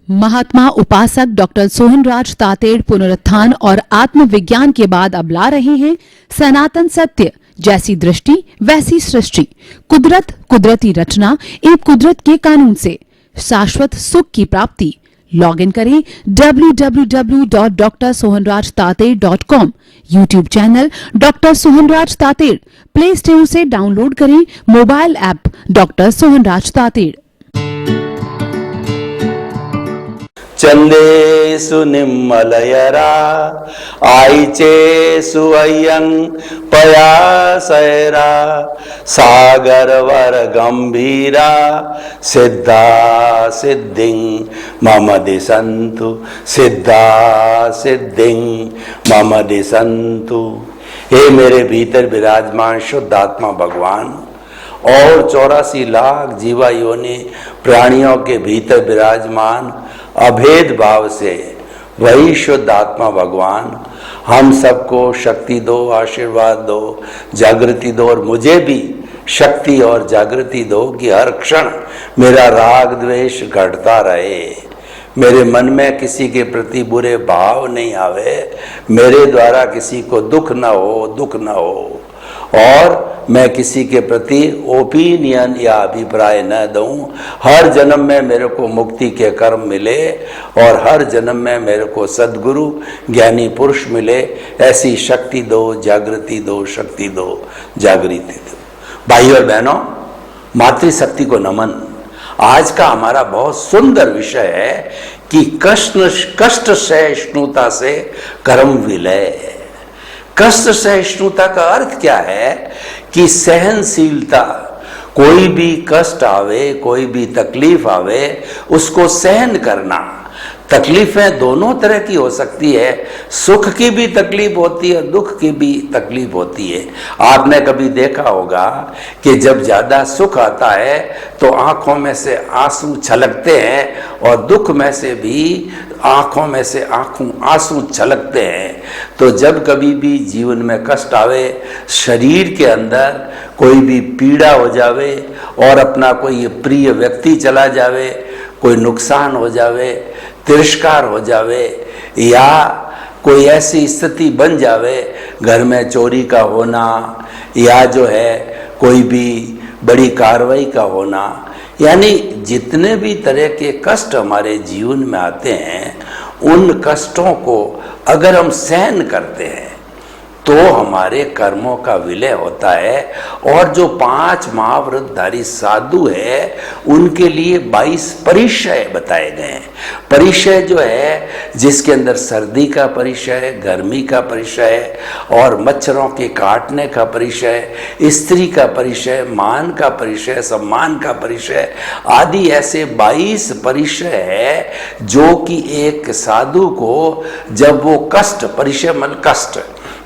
महात्मा उपासक डॉक्टर सोहनराज तातेड़ पुनरुत्थान और आत्मविज्ञान के बाद अब ला रहे हैं सनातन सत्य, जैसी दृष्टि वैसी सृष्टि, कुदरत, कुदरती रचना एवं कुदरत के कानून से शाश्वत सुख की प्राप्ति। लॉग इन करें www.drsohanrajtater.com, YouTube channel doctor Sohanraj Tated, play store से डाउनलोड करें mobile app doctor Sohanraj Tated. चंदेसु निम्मलयरा आईचेसु अय्यं पयासैरा सागरवर गंभीरा सिद्धा सिद्धिं मम दिशन्तु सिद्धा सिद्धिं मम दिशन्तु। हे मेरे भीतर विराजमान शुद्ध आत्मा भगवान और 84 लाख जीवा योनि प्राणियों के भीतर विराजमान अभेद भाव से वही शुद्ध आत्मा भगवान हम सबको शक्ति दो, आशीर्वाद दो, जागृति दो और मुझे भी शक्ति और जागृति दो कि हर क्षण मेरा राग द्वेष घटता रहे, मेरे मन में किसी के प्रति बुरे भाव नहीं आवे, मेरे द्वारा किसी को दुख न हो और मैं किसी के प्रति ओपिनियन या अभिप्राय न दूं। हर जन्म में मेरे को मुक्ति के कर्म मिले और हर जन्म में मेरे को सद्गुरु ज्ञानी पुरुष मिले। ऐसी शक्ति दो, जागृति दो, शक्ति दो, जागृति दो। भाइयों और बहनों, मातृशक्ति को नमन। आज का हमारा बहुत सुंदर विषय है कि कष्ट सहिष्णुता से कर्म विलय। कष्ट सहिष्णुता का अर्थ क्या है कि सहनशीलता, कोई भी कष्ट आवे, कोई भी तकलीफ आवे, उसको सहन करना। तकलीफें दोनों तरह की हो सकती है, सुख की भी तकलीफ होती है, दुख की भी तकलीफ होती है। आपने कभी देखा होगा कि जब ज्यादा सुख आता है तो आंखों में से आंसू छलकते हैं और दुख में से भी आंखों में से आंसू छलकते हैं। तो जब कभी भी जीवन में कष्ट आवे, शरीर के अंदर कोई भी पीड़ा हो जावे और अपना कोई प्रिय व्यक्ति चला जावे, कोई नुकसान हो जावे, तिरस्कार हो जावे या कोई ऐसी स्थिति बन जावे, घर में चोरी का होना या जो है कोई भी बड़ी कार्रवाई का होना, यानी जितने भी तरह के कष्ट हमारे जीवन में आते हैं, उन कष्टों को अगर हम सहन करते हैं तो हमारे कर्मों का विलय होता है। और जो 5 महाव्रतधारी साधु है उनके लिए 22 परिचय बताए गए हैं। परिचय जो है जिसके अंदर सर्दी का परिचय, गर्मी का परिचय और मच्छरों के काटने का परिचय, स्त्री का परिचय, मान का परिचय, सम्मान का परिचय आदि ऐसे 22 परिचय है जो कि एक साधु को जब वो कष्ट, परिचय मन कष्ट,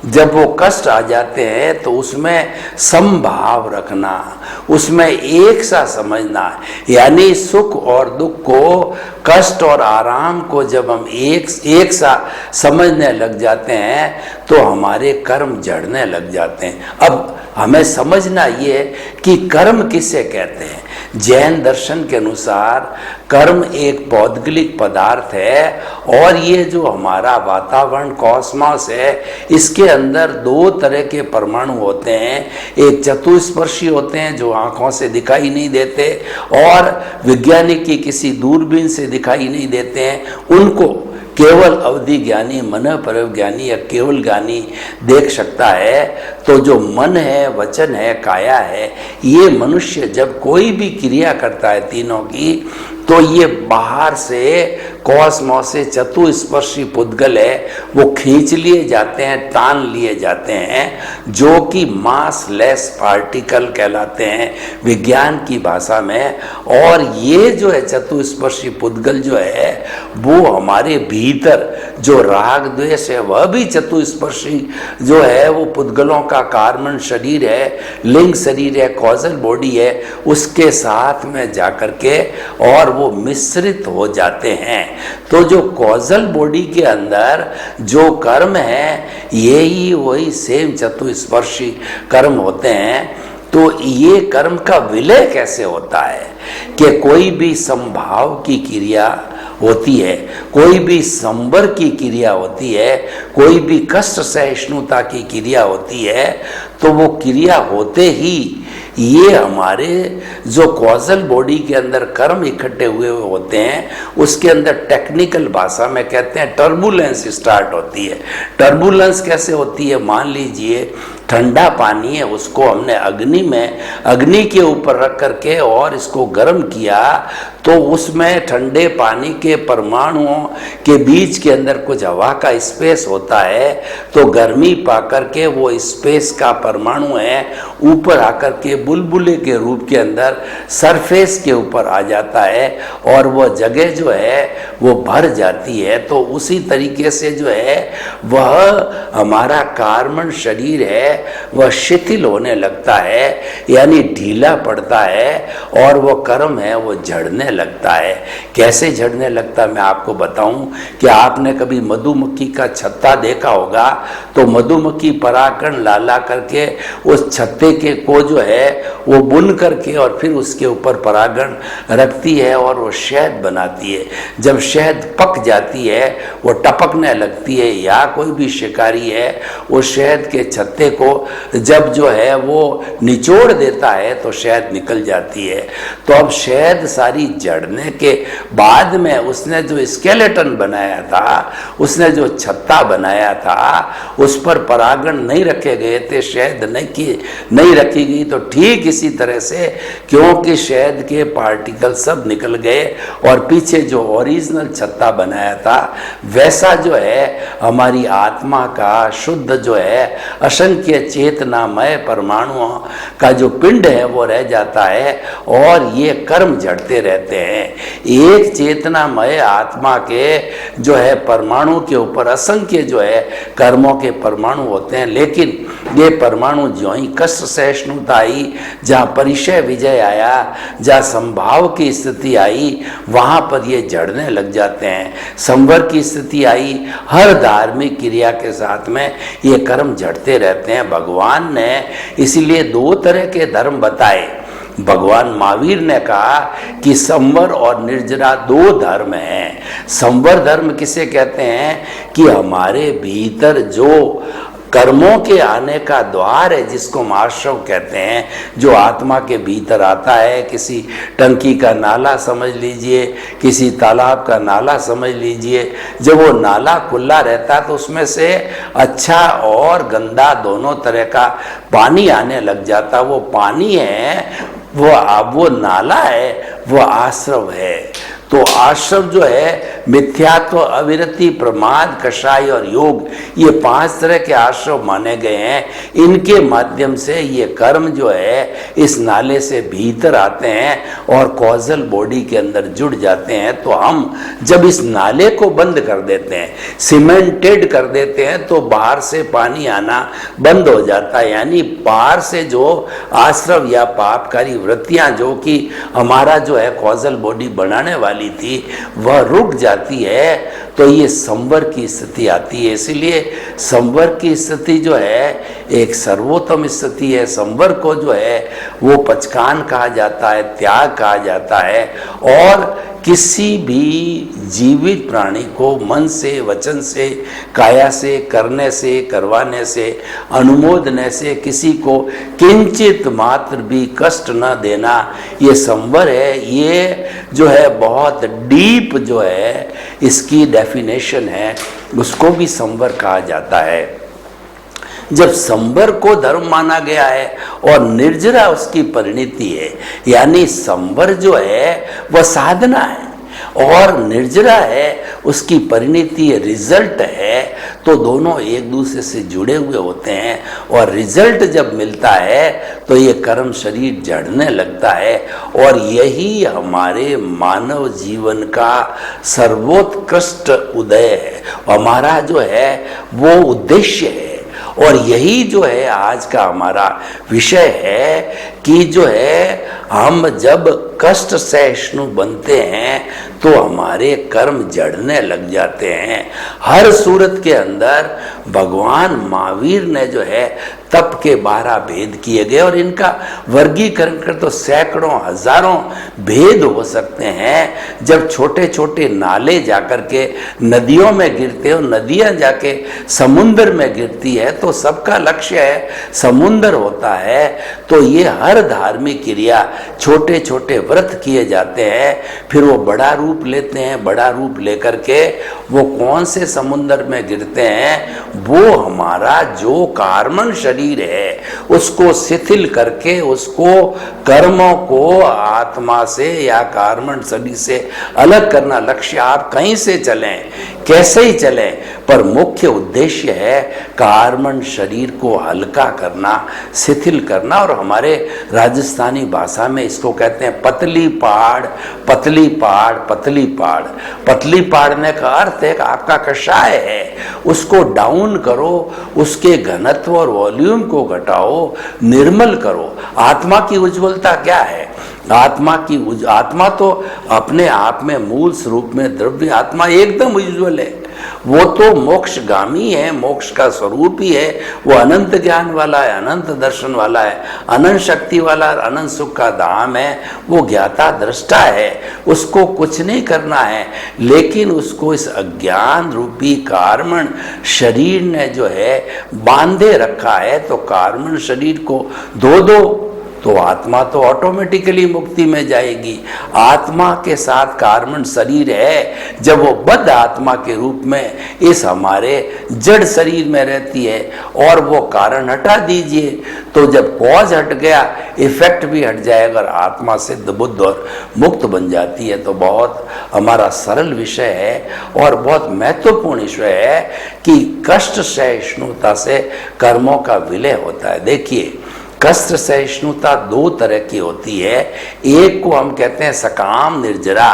जब वो कष्ट आ जाते हैं तो उसमें समभाव रखना, उसमें एक सा समझना, यानी सुख और दुख को, कष्ट और आराम को जब हम एक सा समझने लग जाते हैं तो हमारे कर्म जड़ने लग जाते हैं। अब हमें समझना ये कि कर्म किसे कहते हैं। जैन दर्शन के अनुसार कर्म एक पौद्गलिक पदार्थ है और ये जो हमारा वातावरण कॉस्मॉस है, इसके अंदर 2 तरह के परमाणु होते हैं। एक चतुस्पर्शी होते हैं जो आंखों से दिखाई नहीं देते और वैज्ञानिक किसी दूरबीन से दिखाई नहीं देते हैं, उनको केवल अवधि ज्ञानी, मन पर ज्ञानी या केवल ज्ञानी देख सकता है। तो जो मन है, वचन है, काया है, ये मनुष्य जब कोई भी क्रिया करता है तीनों की, तो ये बाहर से कॉस्मॉस से चतुस्पर्शी पुद्गल है, वो खींच लिए जाते हैं, तान लिए जाते हैं, जो कि मास लेस पार्टिकल कहलाते हैं विज्ञान की भाषा में। और ये जो है चतुस्पर्शी पुद्गल जो है वो हमारे भीतर जो राग द्वेष है वह भी चतुस्पर्शी जो है वो पुद्गलों का कार्बन शरीर है, लिंग शरीर है, कॉजल बॉडी है, उसके साथ में जाकर के और वो मिश्रित हो जाते हैं। तो जो कॉजल बॉडी के अंदर जो कर्म है यही वही सेम चतुस्पर्शी कर्म होते हैं। तो ये कर्म का विलय कैसे होता है कि कोई भी संभाव की क्रिया होती है, कोई भी संवर की क्रिया होती है, कोई भी कष्ट सहिष्णुता की क्रिया होती है, तो वो क्रिया होते ही ये हमारे जो कॉजल बॉडी के अंदर कर्म इकट्ठे हुए होते हैं, उसके अंदर टेक्निकल भाषा में कहते हैं टर्बुलेंस स्टार्ट होती है। टर्बुलेंस कैसे होती है? मान लीजिए ठंडा पानी है, उसको हमने अग्नि के ऊपर रख करके और इसको गर्म किया, तो उसमें ठंडे पानी के परमाणुओं के बीच के अंदर कुछ हवा का स्पेस होता है, तो गर्मी पा करके वो स्पेस का परमाणु है ऊपर आकर के बुलबुले के रूप के अंदर सरफेस के ऊपर आ जाता है और वो जगह जो है वो भर जाती है। तो उसी तरीके से जो है वह हमारा कार्बन शरीर है वह शिथिल होने लगता है, यानी ढीला पड़ता है और वो कर्म है वो झड़ने लगता है। कैसे झड़ने लगता है मैं आपको बताऊं कि आपने कभी मधुमक्खी का छत्ता देखा होगा, तो मधुमक्खी परागकण ला ला करके उस छत्ते के को जो है वो बुन करके और फिर उसके ऊपर परागण रखती है और वो शहद बनाती है। जब शहद पक जाती है वो टपकने लगती है, या कोई भी शिकारी है उस शहद के छत्ते को जब जो है वो निचोड़ देता है तो शहद निकल जाती है। तो अब शहद सारी झड़ने के बाद में उसने जो स्केलेटन बनाया था, उसने जो छत्ता बनाया था, उस पर परागण नहीं रखे गए थे, शहद नहीं रखी गई, तो ठीक इसी तरह से क्योंकि शहद के पार्टिकल सब निकल गए और पीछे जो ओरिजिनल छत्ता बनाया था वैसा जो है हमारी आत्मा का शुद्ध जो है असंख्य चेतनामय परमाणुओं का जो पिंड है वो रह जाता है और ये कर्म झड़ते रहते हैं। एक चेतनामय आत्मा के जो है परमाणु के ऊपर असंख्य जो है कर्मों के परमाणु होते हैं, लेकिन ये परमाणु जो ही कष्ट सहिष्णुता आई, जहाँ परिचय विजय आया, जहाँ संभाव की स्थिति आई, वहाँ पर ये झड़ने लग जाते हैं। संवर की स्थिति आई, हर धार्मिक क्रिया के साथ में ये कर्म झड़ते रहते हैं। भगवान ने इसीलिए दो तरह के धर्म बताए। भगवान महावीर ने कहा कि संवर और निर्जरा दो धर्म हैं। संवर धर्म किसे कहते हैं कि हमारे भीतर जो कर्मों के आने का द्वार है, जिसको हम आश्रव कहते हैं, जो आत्मा के भीतर आता है, किसी टंकी का नाला समझ लीजिए, किसी तालाब का नाला समझ लीजिए, जब वो नाला खुला रहता है तो उसमें से अच्छा और गंदा दोनों तरह का पानी आने लग जाता। वो पानी है, वो नाला है, वो आश्रव है। तो आश्रव जो है मिथ्यात्व, अविरति, प्रमाद, कषाय और योग, ये 5 तरह के आश्रव माने गए हैं। इनके माध्यम से ये कर्म जो है इस नाले से भीतर आते हैं और कॉजल बॉडी के अंदर जुड़ जाते हैं। तो हम जब इस नाले को बंद कर देते हैं, सीमेंटेड कर देते हैं, तो बाहर से पानी आना बंद हो जाता है। यानी बाहर से जो आश्रव या पापकारी वृत्तियां जो कि हमारा जो है कॉजल बॉडी बनाने वाली थी वह रुक जाती है, तो ये संवर की स्थिति आती है। इसलिए संवर की स्थिति जो है एक सर्वोत्तम स्थिति है। संवर को जो है वो पचकान कहा जाता है, त्याग कहा जाता है। और किसी भी जीवित प्राणी को मन से, वचन से, काया से, करने से, करवाने से, अनुमोदने से किसी को किंचित मात्र भी कष्ट न देना, ये संवर है। ये जो है बहुत डीप जो है इसकी डेफिनेशन है, उसको भी संवर कहा जाता है। जब संवर को धर्म माना गया है और निर्जरा उसकी परिणति है, यानी संवर जो है वह साधना है और निर्जरा है उसकी परिणति, रिजल्ट है। तो दोनों एक दूसरे से जुड़े हुए होते हैं और रिजल्ट जब मिलता है तो ये कर्म शरीर जड़ने लगता है। और यही हमारे मानव जीवन का सर्वोत्कृष्ट उदय है, हमारा जो है वो उद्देश्य है। और यही जो है आज का हमारा विषय है कि जो है हम जब कष्ट सहिष्णु बनते हैं तो हमारे कर्म जड़ने लग जाते हैं। हर सूरत के अंदर भगवान महावीर ने जो है तप के 12 भेद किए गए और इनका वर्गीकरण कर तो सैकड़ों हजारों भेद हो सकते हैं। जब छोटे छोटे नाले जाकर के नदियों में गिरते हो, नदियां जाके समुद्र में गिरती है तो सबका लक्ष्य है समुद्र होता है। तो ये हर धार्मिक क्रिया छोटे छोटे व्रत किए जाते हैं, फिर वो बड़ा रूप लेते हैं। बड़ा रूप लेकर के वो कौन से समुद्र में गिरते हैं? वो हमारा जो कार्मण शरीर है उसको शिथिल करके उसको कर्मों को आत्मा से या कार्मण शरीर से अलग करना लक्ष्य। आप कहीं से चलें, कैसे ही चलें, पर मुख्य उद्देश्य है कार्मण शरीर को हल्का करना, शिथिल करना। और हमारे राजस्थानी भाषा में इसको कहते हैं पतली पाड़, पतली पाड़, पतली पाड़। पतली पाड़ने का अर्थ है कि आपका कषाय है उसको डाउन करो, उसके घनत्व और वॉल्यूम को घटाओ, निर्मल करो। आत्मा की उज्ज्वलता क्या है? आत्मा तो अपने आप में मूल स्वरूप में द्रव्य आत्मा एकदम उज्ज्वल है। वो तो मोक्षगामी है, मोक्ष का स्वरूप ही है। वो अनंत ज्ञान वाला है, अनंत दर्शन वाला है, अनंत शक्ति वाला, अनंत सुख का धाम है। वो ज्ञाता दृष्टा है, उसको कुछ नहीं करना है। लेकिन उसको इस अज्ञान रूपी कार्मण शरीर ने जो है बांधे रखा है। तो कार्मण शरीर को दो तो आत्मा तो ऑटोमेटिकली मुक्ति में जाएगी। आत्मा के साथ कार्मण शरीर है, जब वो बद्ध आत्मा के रूप में इस हमारे जड़ शरीर में रहती है और वो कारण हटा दीजिए तो जब कॉज हट गया इफेक्ट भी हट जाएगा और आत्मा सिद्ध बुद्ध और मुक्त बन जाती है। तो बहुत हमारा सरल विषय है और बहुत महत्वपूर्ण विषय है कि कष्ट सहिष्णुता से कर्मों का विलय होता है। देखिए, कष्ट सहिष्णुता 2 तरह की होती है। एक को हम कहते हैं सकाम निर्जरा,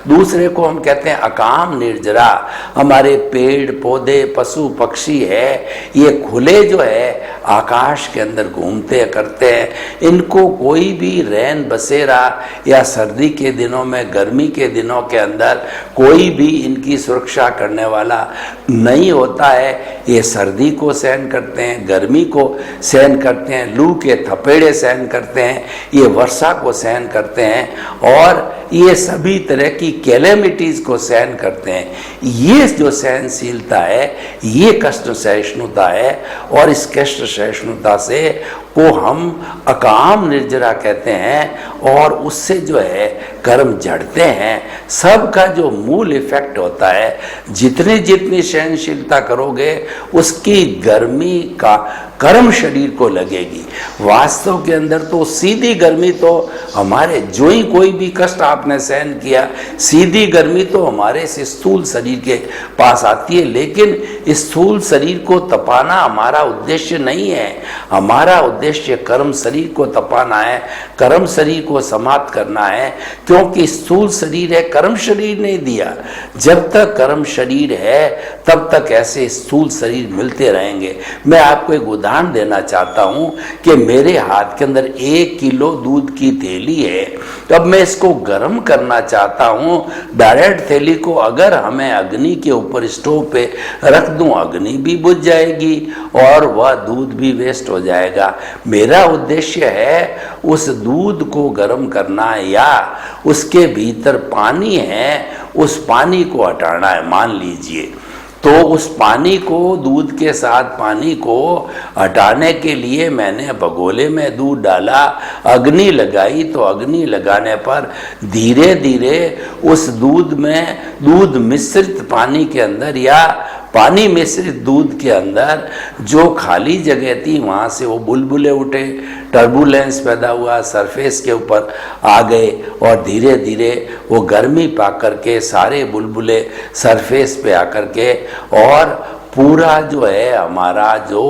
दूसरे को हम कहते हैं अकाम निर्जरा। हमारे पेड़ पौधे पशु पक्षी है, ये खुले जो है आकाश के अंदर घूमते करते हैं। इनको कोई भी रैन बसेरा या सर्दी के दिनों में, गर्मी के दिनों के अंदर कोई भी इनकी सुरक्षा करने वाला नहीं होता है। ये सर्दी को सहन करते हैं, गर्मी को सहन करते हैं, लू के थपेड़े सहन करते हैं, ये वर्षा को सहन करते हैं और ये सभी तरह की कैलेमिटीज को सहन करते हैं। ये जो सहनशीलता है ये कष्ट सहिष्णुता है और इस कष्ट सहिष्णुता से को हम अकाम निर्जरा कहते हैं और उससे जो है कर्म जड़ते हैं। सबका जो मूल इफेक्ट होता है, जितनी जितनी सहनशीलता करोगे उसकी गर्मी का कर्म शरीर को लगेगी। वास्तव के अंदर तो सीधी गर्मी तो हमारे जो ही कोई भी कष्ट आपने सहन किया, सीधी गर्मी तो हमारे इस स्थूल शरीर के पास आती है। लेकिन इस स्थूल शरीर को तपाना हमारा उद्देश्य नहीं है। हमारा उद्देश्य कर्म शरीर को तपाना है, कर्म शरीर को समाप्त करना है। क्योंकि स्थूल शरीर है, कर्म शरीर नहीं दिया। जब तक कर्म शरीर है तब तक ऐसे स्थूल शरीर मिलते रहेंगे। मैं आपको एक उदाहरण देना चाहता हूं कि मेरे हाथ के अंदर 1 किलो दूध की थैली है। तो अब मैं इसको गर्म करना चाहता हूं। डायरेक्ट थैली को अगर हमें अग्नि के ऊपर स्टोव पे रख दूं, अग्नि भी बुझ जाएगी और वह दूध भी वेस्ट हो जाएगा। मेरा उद्देश्य है उस दूध को गर्म करना या उसके भीतर पानी है, उस पानी को हटाना है। मान लीजिए तो उस पानी को, दूध के साथ पानी को हटाने के लिए मैंने भगोले में दूध डाला, अग्नि लगाई। तो अग्नि लगाने पर धीरे धीरे उस दूध में, दूध मिश्रित पानी के अंदर या पानी मिश्रित दूध के अंदर जो खाली जगह थी वहाँ से वो बुलबुले उठे, टर्बुलेंस पैदा हुआ, सरफेस के ऊपर आ गए और धीरे धीरे वो गर्मी पा करके सारे बुलबुले सरफेस पे आकर के और पूरा जो है हमारा जो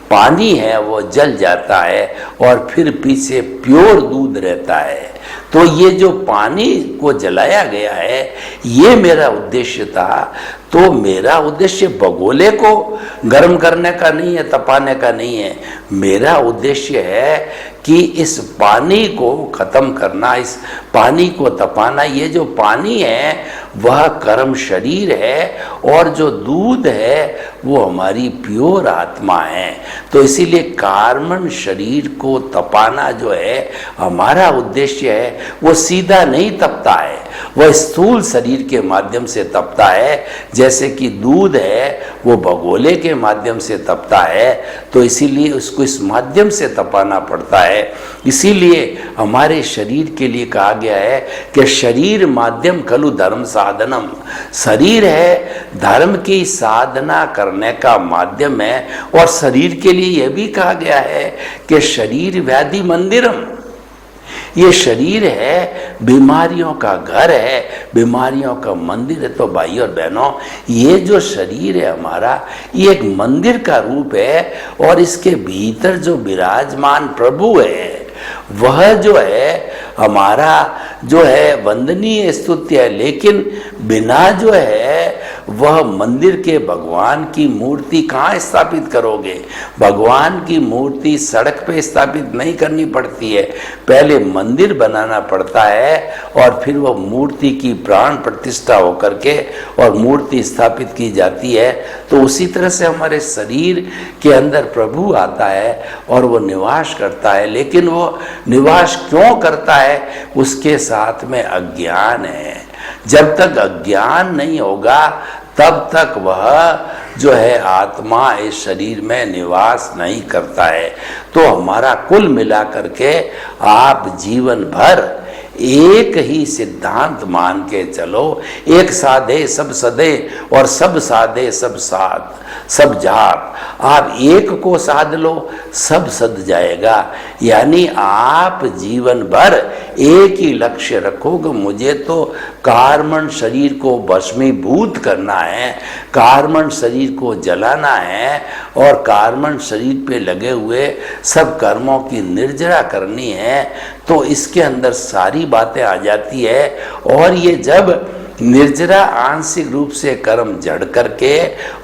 पानी है वो जल जाता है और फिर पीछे प्योर दूध रहता है। तो ये जो पानी को जलाया गया है ये मेरा उद्देश्य था। तो मेरा उद्देश्य भगोले को गर्म करने का नहीं है, तपाने का नहीं है। मेरा उद्देश्य है कि इस पानी को खत्म करना, इस पानी को तपाना। ये जो पानी है वह कर्म शरीर है और जो दूध है वो हमारी प्योर आत्मा है। तो इसीलिए कार्मण शरीर को तपाना जो है हमारा उद्देश्य है, वो सीधा नहीं तपता है, वह स्थूल शरीर के माध्यम से तपता है। जैसे कि दूध है वो भगोले के माध्यम से तपता है, तो इसीलिए उसको इस माध्यम से तपाना पड़ता है। इसीलिए हमारे शरीर के लिए कहा गया है कि शरीर माध्यम खलु धर्म साधनम। शरीर है धर्म की साधना करने का माध्यम है। और शरीर के लिए यह भी कहा गया है कि शरीर व्याधि मंदिरम। ये शरीर है बीमारियों का घर है, बीमारियों का मंदिर है। तो भाई और बहनों, ये जो शरीर है हमारा, ये एक मंदिर का रूप है और इसके भीतर जो विराजमान प्रभु है वह जो है हमारा जो है वंदनीय स्तुत्य है। लेकिन बिना जो है वह मंदिर के भगवान की मूर्ति कहाँ स्थापित करोगे? भगवान की मूर्ति सड़क पे स्थापित नहीं करनी पड़ती है, पहले मंदिर बनाना पड़ता है और फिर वह मूर्ति की प्राण प्रतिष्ठा होकर के और मूर्ति स्थापित की जाती है। तो उसी तरह से हमारे शरीर के अंदर प्रभु आता है और वो निवास करता है। लेकिन वो निवास क्यों करता है? उसके साथ में अज्ञान है। जब तक अज्ञान नहीं होगा तब तक वह जो है आत्मा इस शरीर में निवास नहीं करता है। तो हमारा कुल मिलाकर के आप जीवन भर एक ही सिद्धांत मान के चलो, एक साधे सब सदे और सब साधे सब साध सब जात। आप एक को साध लो, सब सद जाएगा। यानी आप जीवन भर एक ही लक्ष्य रखोगे, मुझे तो कार्मण शरीर को भस्मीभूत करना है, कार्मण शरीर को जलाना है और कार्मण शरीर पे लगे हुए सब कर्मों की निर्जरा करनी है। तो इसके अंदर सारी बातें आ जाती है। और ये जब निर्जरा आंशिक रूप से कर्म जड़ करके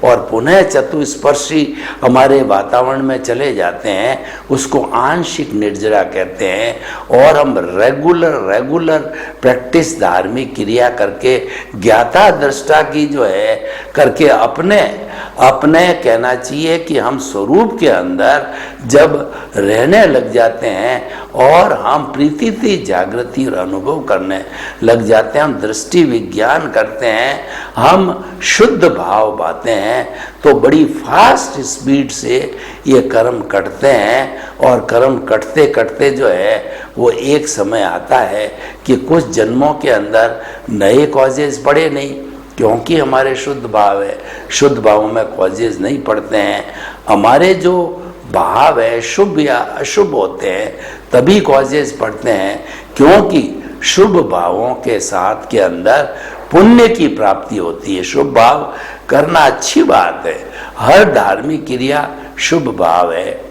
और पुनः चतुस्पर्शी हमारे वातावरण में चले जाते हैं, उसको आंशिक निर्जरा कहते हैं। और हम रेगुलर प्रैक्टिस धार्मिक क्रिया करके ज्ञाता दृष्टा की जो है करके अपने कहना चाहिए कि हम स्वरूप के अंदर जब रहने लग जाते हैं और हम प्रीति जागृति और अनुभव करने लग जाते हैं, हम दृष्टि विज्ञान करते हैं, हम शुद्ध भाव पाते हैं, तो बड़ी फास्ट स्पीड से ये कर्म कटते हैं। और कर्म कटते कटते जो है वो एक समय आता है कि कुछ जन्मों के अंदर नए कॉजेज पड़े नहीं, क्योंकि हमारे शुद्ध भाव है। शुद्ध भावों में कॉजेज नहीं पड़ते हैं। हमारे जो भाव है शुभ या अशुभ होते हैं तभी कॉजेज पड़ते हैं, क्योंकि शुभ भावों के साथ के अंदर पुण्य की प्राप्ति होती है। शुभ भाव करना अच्छी बात है, हर धार्मिक क्रिया शुभ भाव है।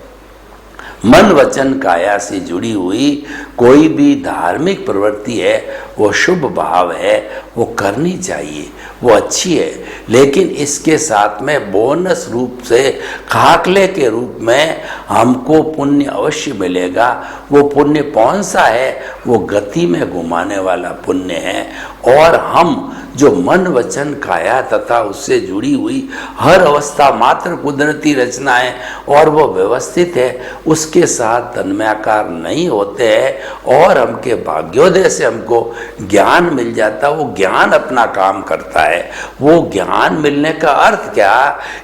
मन वचन काया से जुड़ी हुई कोई भी धार्मिक प्रवृत्ति है वो शुभ भाव है, वो करनी चाहिए, वो अच्छी है। लेकिन इसके साथ में बोनस रूप से खाकले के रूप में हमको पुण्य अवश्य मिलेगा। वो पुण्य कौन सा है? वो गति में घुमाने वाला पुण्य है। और हम जो मन वचन काया तथा उससे जुड़ी हुई हर अवस्था मात्र कुदरती रचना है और वो व्यवस्थित है, उसके साथ तन्मयाकार नहीं होते हैं और हमके भाग्योदय से हमको ज्ञान मिल जाता है। वो ज्ञान अपना काम करता है। वो ज्ञान मिलने का अर्थ क्या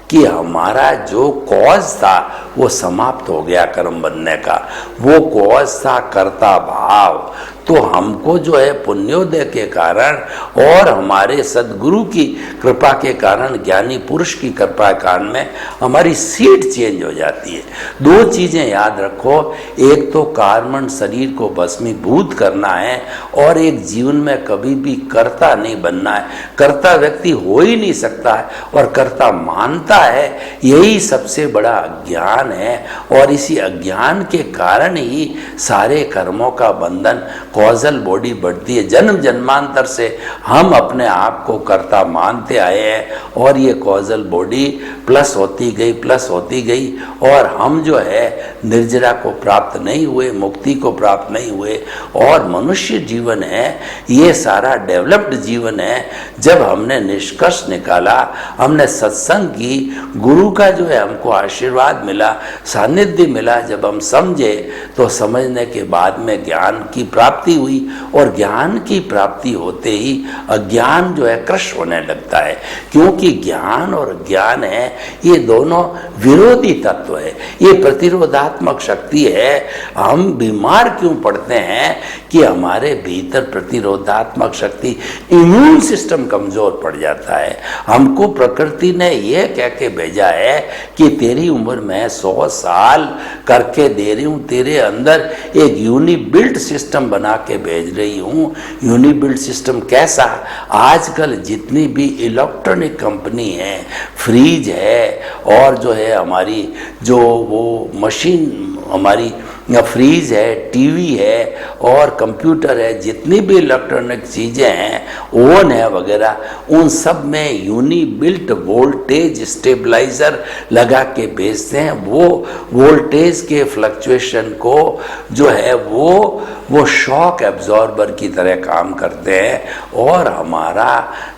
कि हमारा जो कॉज था वो समाप्त हो गया कर्म बनने का। वो कॉज था कर्ता भाव। तो हमको जो है पुण्योदय के कारण और हमारे सदगुरु की कृपा के कारण, ज्ञानी पुरुष की कृपा के कारण में हमारी सीट चेंज हो जाती है। दो चीजें याद रखो, एक तो कार्मण शरीर को भस्मीभूत करना है और एक जीवन में कभी भी कर्ता नहीं बनना है। कर्ता व्यक्ति हो ही नहीं सकता है और कर्ता मानता है, यही सबसे बड़ा अज्ञान है। और इसी अज्ञान के कारण ही सारे कर्मों का बंधन कॉजल बॉडी बढ़ती है। जन्म जन्मांतर से हम अपने आप को कर्ता मानते आए हैं और ये कॉजल बॉडी प्लस होती गई और हम जो है निर्जरा को प्राप्त नहीं हुए, मुक्ति को प्राप्त नहीं हुए। और मनुष्य जीवन है, ये सारा डेवलप्ड जीवन है। जब हमने निष्कर्ष निकाला, हमने सत्संग की, गुरु का जो है हमको आशीर्वाद मिला, सानिध्य मिला, जब हम समझे तो समझने के बाद में ज्ञान की प्राप्ति हुई और ज्ञान की प्राप्ति होते ही अज्ञान जो है क्रश होने लगता है, क्योंकि ज्ञान और ज्ञान है ये दोनों विरोधी तत्व है, ये प्रतिरोधात्मक शक्ति है। हम बीमार क्यों पड़ते हैं कि हमारे भीतर प्रतिरोधात्मक शक्ति, इम्यून सिस्टम कमजोर पड़ जाता है। हमको प्रकृति ने यह कह के भेजा है कि तेरी उम्र में 100 साल करके दे रही हूं, तेरे अंदर एक यूनिबिल्ट सिस्टम बना के भेज रही हूं। यूनिबिल्ट सिस्टम कैसा? आजकल जितनी भी इलेक्ट्रॉनिक कंपनी है, फ्रिज है और जो है हमारी जो वो मशीन, हमारी फ्रीज है, टीवी है और कंप्यूटर है, जितनी भी इलेक्ट्रॉनिक चीज़ें हैं, ओवन है वगैरह, उन सब में यूनिबिल्ट वोल्टेज स्टेबलाइजर लगा के भेजते हैं। वो वोल्टेज के फ्लक्चुएशन को जो है वो शॉक एब्जॉर्बर की तरह काम करते हैं और हमारा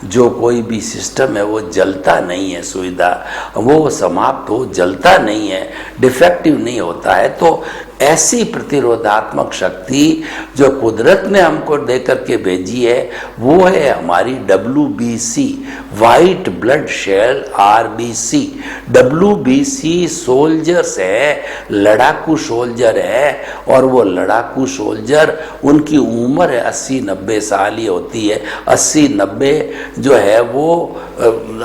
जो कोई भी सिस्टम है वो जलता नहीं है, सुविधा वो समाप्त हो, जलता नहीं है, डिफेक्टिव नहीं होता है। तो ऐसी प्रतिरोधात्मक शक्ति जो कुदरत ने हमको दे करके भेजी है वो है हमारी WBC, white blood cell RBC। WBC soldiers है, लड़ाकू सोल्जर है और वो लड़ाकू सोल्जर, उनकी उम्र है 80-90 साल ही होती है। 80-90 जो है वो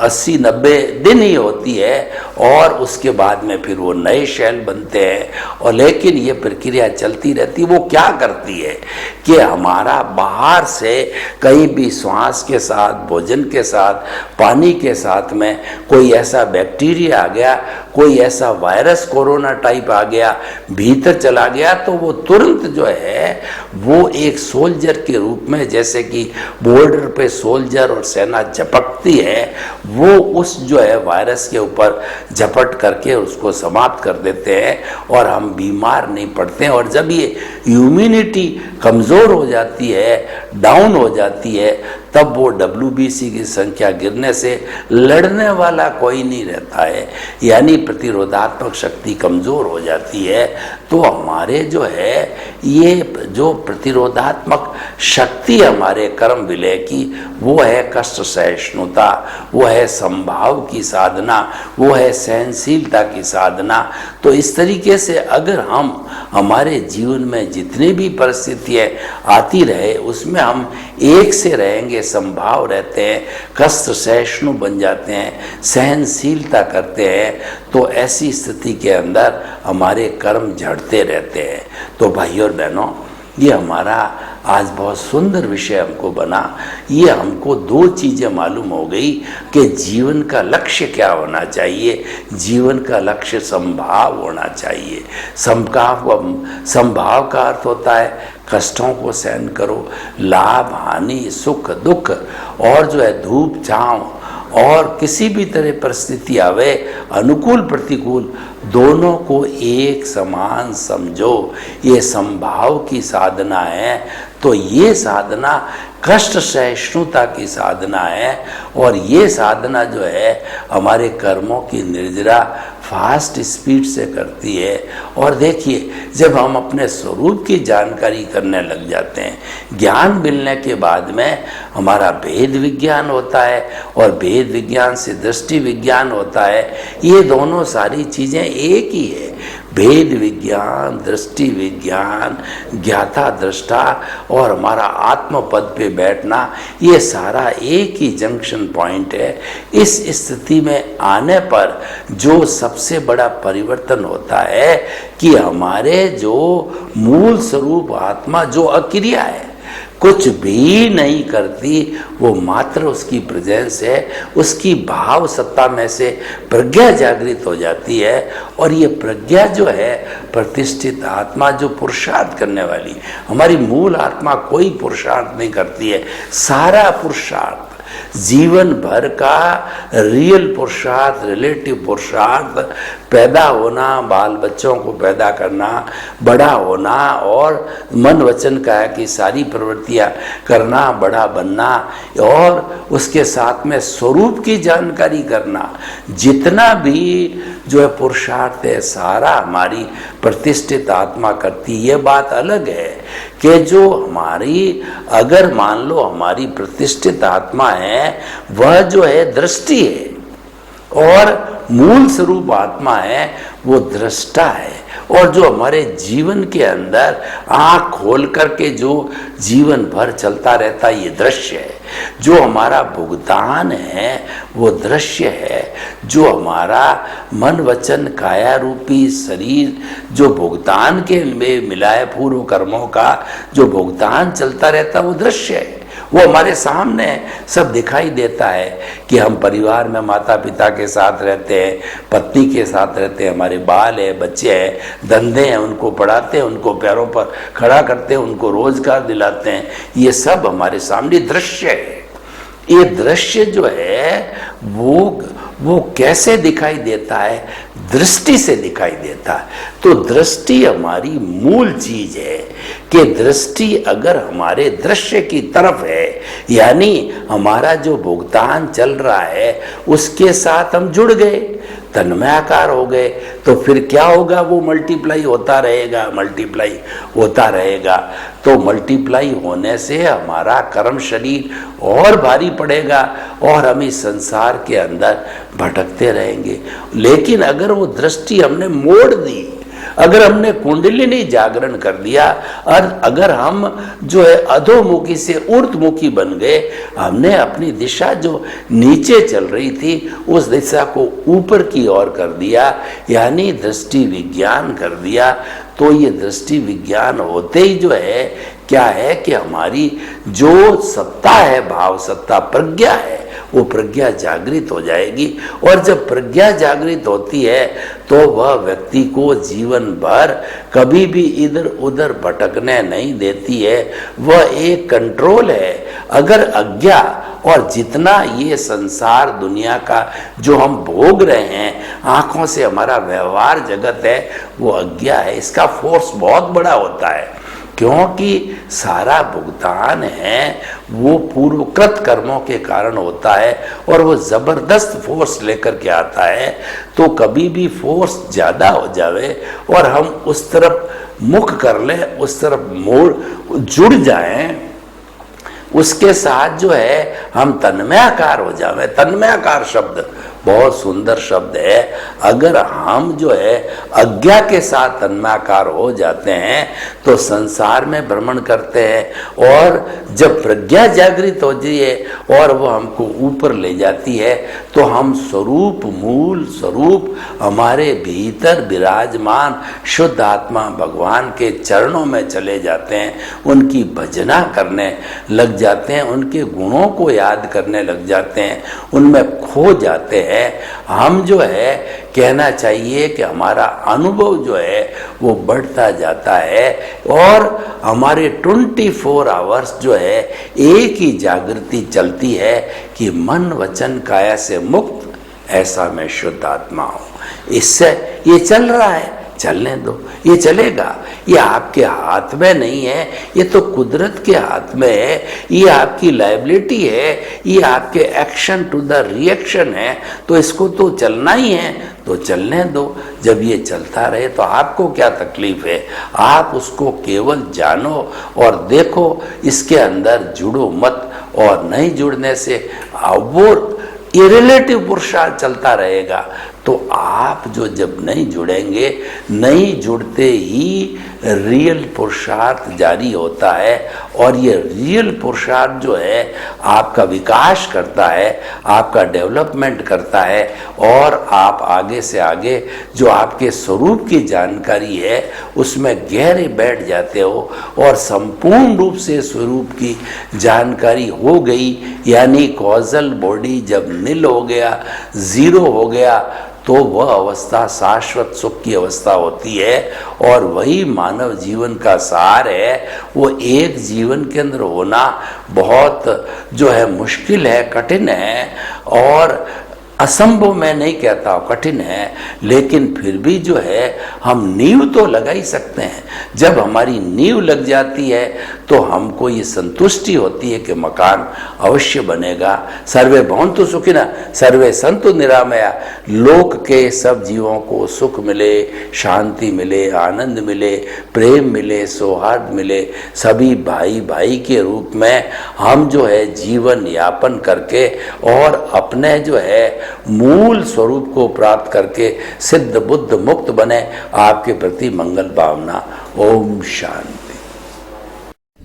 80-90 दिन ही होती है और उसके बाद में फिर वो नए सेल बनते हैं। और लेकिन ये प्रक्रिया चलती रहती। वो क्या करती है कि हमारा बाहर से कहीं भी श्वास के साथ, भोजन के साथ, पानी के साथ में कोई ऐसा बैक्टीरिया आ गया, कोई ऐसा वायरस कोरोना टाइप आ गया, भीतर चला गया, तो वो तुरंत जो है वो एक सोल्जर के रूप में, जैसे कि बॉर्डर पे सोल्जर और सेना झपकती है, वो उस जो है वायरस के ऊपर झपट करके उसको समाप्त कर देते हैं और हम बीमार नहीं पड़ते हैं। और जब ये इम्यूनिटी कमज़ोर हो जाती है, डाउन हो जाती है, तब वो WBC की संख्या गिरने से लड़ने वाला कोई नहीं रहता है, यानी प्रतिरोधात्मक शक्ति कमज़ोर हो जाती है। तो हमारे जो है ये जो प्रतिरोधात्मक शक्ति हमारे कर्म विलय की, वो है कष्ट सहिष्णुता, वो है संभाव की साधना, वो है सहनशीलता की साधना। तो इस तरीके से अगर हम हमारे जीवन में जितनी भी परिस्थितियाँ आती रहे उसमें हम एक से रहेंगे, संभाव रहते हैं, कष्ट सहिष्णु बन जाते हैं, सहनशीलता करते हैं, तो ऐसी स्थिति के अंदर हमारे कर्म झड़ते रहते हैं। तो भाइयों और बहनों, ये हमारा आज बहुत सुंदर विषय हमको बना। ये हमको दो चीज़ें मालूम हो गई कि जीवन का लक्ष्य क्या होना चाहिए। जीवन का लक्ष्य संभाव होना चाहिए। संभाव का अर्थ होता है कष्टों को सहन करो, लाभ हानि, सुख दुख और जो है धूप छांव और किसी भी तरह परिस्थिति आवे, अनुकूल प्रतिकूल, दोनों को एक समान समझो। ये संभाव की साधना है। तो ये साधना कष्ट सहिष्णुता की साधना है और ये साधना जो है हमारे कर्मों की निर्जरा फास्ट स्पीड से करती है। और देखिए, जब हम अपने स्वरूप की जानकारी करने लग जाते हैं, ज्ञान मिलने के बाद में हमारा भेद विज्ञान होता है और भेद विज्ञान से दृष्टि विज्ञान होता है। ये दोनों सारी चीज़ें एक ही है। भेद विज्ञान, दृष्टि विज्ञान, ज्ञाता दृष्टा और हमारा आत्म पद पे बैठना, ये सारा एक ही जंक्शन पॉइंट है। इस स्थिति में आने पर जो सबसे बड़ा परिवर्तन होता है कि हमारे जो मूल स्वरूप आत्मा जो अक्रिया है, कुछ भी नहीं करती, वो मात्र उसकी प्रेजेंस है, उसकी भाव सत्ता में से प्रज्ञा जागृत हो जाती है। और ये प्रज्ञा जो है प्रतिष्ठित आत्मा, जो पुरुषार्थ करने वाली, हमारी मूल आत्मा कोई पुरुषार्थ नहीं करती है। सारा पुरुषार्थ, जीवन भर का रियल पुरुषार्थ, रिलेटिव पुरुषार्थ, पैदा होना, बाल बच्चों को पैदा करना, बड़ा होना और मन वचन काया की सारी प्रवृत्तियां करना, बड़ा बनना और उसके साथ में स्वरूप की जानकारी करना, जितना भी जो है पुरुषार्थ है सारा हमारी प्रतिष्ठित आत्मा करती। ये बात अलग है कि जो हमारी, अगर मान लो हमारी प्रतिष्ठित आत्मा है, वह जो है दृष्टि है और मूल स्वरूप आत्मा है वो दृष्टा है। और जो हमारे जीवन के अंदर आँख खोल करके जो जीवन भर चलता रहता है, ये दृश्य है। जो हमारा भुगतान है वो दृश्य है। जो हमारा मन वचन काया रूपी शरीर जो भुगतान के में मिला है, पूर्व कर्मों का जो भुगतान चलता रहता है, वो दृश्य है। वो हमारे सामने सब दिखाई देता है कि हम परिवार में माता पिता के साथ रहते हैं, पत्नी के साथ रहते हैं, हमारे बाल है, बच्चे हैं, धंधे हैं, उनको पढ़ाते हैं, उनको पैरों पर खड़ा करते हैं, उनको रोजगार दिलाते हैं। ये सब हमारे सामने दृश्य है। ये दृश्य जो है वो कैसे दिखाई देता है? दृष्टि से दिखाई देता है। तो दृष्टि हमारी मूल चीज है कि दृष्टि अगर हमारे दृश्य की तरफ है, यानी हमारा जो भुगतान चल रहा है उसके साथ हम जुड़ गए, तन्मयाकार हो गए, तो फिर क्या होगा? वो मल्टीप्लाई होता रहेगा, मल्टीप्लाई होता रहेगा। तो मल्टीप्लाई होने से हमारा कर्म शरीर और भारी पड़ेगा और हम इस संसार के अंदर भटकते रहेंगे। लेकिन अगर वो दृष्टि हमने मोड़ दी, अगर हमने कुंडलिनी जागरण कर दिया और अगर हम जो है अधोमुखी से ऊर्ध्वमुखी बन गए, हमने अपनी दिशा जो नीचे चल रही थी उस दिशा को ऊपर की ओर कर दिया, यानी दृष्टि विज्ञान कर दिया। तो ये दृष्टि विज्ञान होते ही जो है क्या है कि हमारी जो सत्ता है, भाव सत्ता, प्रज्ञा है, वो प्रज्ञा जागृत हो जाएगी। और जब प्रज्ञा जागृत होती है तो वह व्यक्ति को जीवन भर कभी भी इधर उधर भटकने नहीं देती है। वह एक कंट्रोल है। अगर अज्ञा और जितना ये संसार दुनिया का जो हम भोग रहे हैं, आंखों से हमारा व्यवहार जगत है, वो अज्ञा है। इसका फोर्स बहुत बड़ा होता है क्योंकि सारा भुगतान है वो पूर्वकृत कर्मों के कारण होता है और वो जबरदस्त फोर्स लेकर के आता है। तो कभी भी फोर्स ज्यादा हो जावे और हम उस तरफ मुख कर लें, उस तरफ मोड़ जुड़ जाएं, उसके साथ जो है हम तन्मयाकार हो जावे। तन्मयाकार शब्द बहुत सुंदर शब्द है। अगर हम जो है अज्ञा के साथ तन्मयाकार हो जाते हैं तो संसार में भ्रमण करते हैं और जब प्रज्ञा जागृत होती है और वो हमको ऊपर ले जाती है तो हम स्वरूप, मूल स्वरूप, हमारे भीतर विराजमान शुद्ध आत्मा भगवान के चरणों में चले जाते हैं, उनकी भजना करने लग जाते हैं, उनके गुणों को याद करने लग जाते हैं, उनमें खो जाते हैं। हम जो है कहना चाहिए कि हमारा अनुभव जो है वो बढ़ता जाता है और हमारे 24 आवर्स जो है एक ही जागृति चलती है कि मन वचन काया से मुक्त, ऐसा मैं शुद्ध आत्मा हूं। इससे ये चल रहा है, चलने दो, ये चलेगा। ये आपके हाथ में नहीं है, ये तो कुदरत के हाथ में है। ये आपकी लायबिलिटी है, ये आपके एक्शन टू द रिएक्शन है। तो इसको तो चलना ही है, तो चलने दो। जब ये चलता रहे तो आपको क्या तकलीफ है? आप उसको केवल जानो और देखो, इसके अंदर जुड़ो मत। और नहीं जुड़ने से वो ये रिलेटिव पुरुषार्थ चलता रहेगा। तो आप जो जब नहीं जुड़ेंगे, नहीं जुड़ते ही रियल पुरुषार्थ जारी होता है और ये रियल पुरुषार्थ जो है आपका विकास करता है, आपका डेवलपमेंट करता है और आप आगे से आगे जो आपके स्वरूप की जानकारी है उसमें गहरे बैठ जाते हो और संपूर्ण रूप से स्वरूप की जानकारी हो गई, यानी कॉजल बॉडी जब नील हो गया, जीरो हो गया, तो वह अवस्था शाश्वत सुख की अवस्था होती है और वही मानव जीवन का सार है। वो एक जीवन के अंदर होना बहुत जो है मुश्किल है, कठिन है और असंभव मैं नहीं कहता हूँ, कठिन है, लेकिन फिर भी जो है हम नींव तो लगा ही सकते हैं। जब हमारी नींव लग जाती है तो हमको ये संतुष्टि होती है कि मकान अवश्य बनेगा। सर्वे भवन्तु सुखिनः, सर्वे सन्तु निरामया। लोक के सब जीवों को सुख मिले, शांति मिले, आनंद मिले, प्रेम मिले, सौहार्द मिले, सभी भाई भाई के रूप में हम जो है जीवन यापन करके और अपने जो है मूल स्वरूप को प्राप्त करके सिद्ध बुद्ध मुक्त बने। आपके प्रति मंगल भावना। ओम शांति।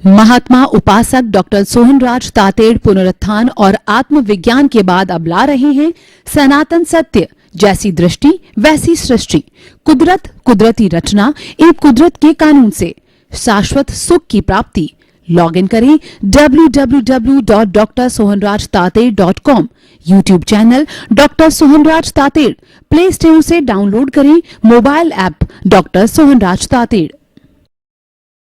महात्मा उपासक डॉक्टर सोहनराज तातेड़ पुनरुत्थान और आत्मविज्ञान के बाद अब ला रहे हैं सनातन सत्य, जैसी दृष्टि वैसी सृष्टि, कुदरत कुदरती रचना एवं कुदरत के कानून से शाश्वत सुख की प्राप्ति। लॉग इन करें www.drsohanrajtater.com, YouTube channel doctor Sohanraj Tated, play store से डाउनलोड करें mobile app doctor Sohanraj Tated.